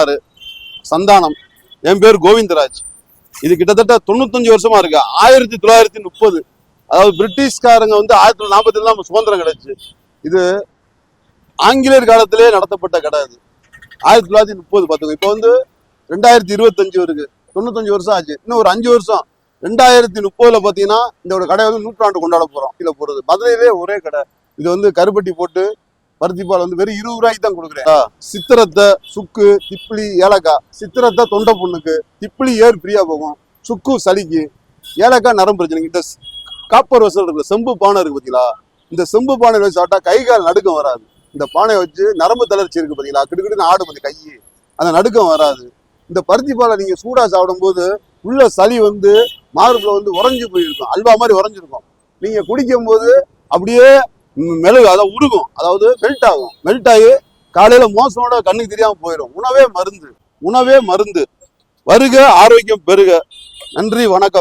மூணாறு சந்தானம். என் பேர் கோவிந்தராஜ். இது கிட்டத்தட்ட 95 வருஷமா இருக்கு. 1930, அதாவது பிரிட்டிஷ்காரங்க வந்து 1947 நம்ம சுதந்திரம் கிடைச்சு. இது ஆங்கிலேயர் காலத்திலே நடத்தப்பட்ட கடை. அது 1930 பார்த்துக்கோ. இப்போ வந்து 2025 இருக்கு. 95 வருஷம் ஆச்சு. இன்னும் ஒரு 5 வருஷம் 2030 பாத்தீங்கன்னா இந்த கடை வந்து 100 கொண்டாட போறோம். கீழே போறது மதுரையிலே ஒரே கடை. இது வந்து கருப்பட்டி போட்டு பருத்திப்பால் வந்து வெறும் 20 ரூபாய்க்கு தான் கொடுக்குறேன். சித்திரத்தை, சுக்கு, திப்பிலி, ஏலக்காய். சித்திரத்தை தொண்டை புண்ணுக்கு, திப்பிலி ஏர் ஃப்ரீயா போகும், சுக்கு சளிக்கு, ஏலக்காய் நரம்பு பிரச்சனைக்கு. இந்த காப்பர் வசல் இருக்கு, செம்பு பானை இருக்கு பாத்தீங்களா, இந்த செம்பு பானை வச்சு சாப்பிட்டா கை கால் நடுக்கம் வராது. இந்த பானையை வச்சு நரம்பு தளர்ச்சி இருக்கு பாத்தீங்களா, கிடுக்கிட்டு ஆடு பத்தி கை, அந்த நடுக்கம் வராது. இந்த பருத்திப்பாலை நீங்க சூடா சாப்பிடும் போது உள்ள சளி வந்து மார்புல வந்து உறைஞ்சு போயிருக்கும், அல்வா மாதிரி உறைஞ்சிருக்கும். நீங்க குடிக்கும் போது அப்படியே மெழுகு, அதாவது உருகும், அதாவது மெல்ட் ஆகும். மெல்ட் ஆகி காலையில மோசமோட கண்ணுக்கு தெரியாம போயிடும். உணவே மருந்து, உணவே மருந்து. வருக, ஆரோக்கியம் பெருக. நன்றி, வணக்கம்.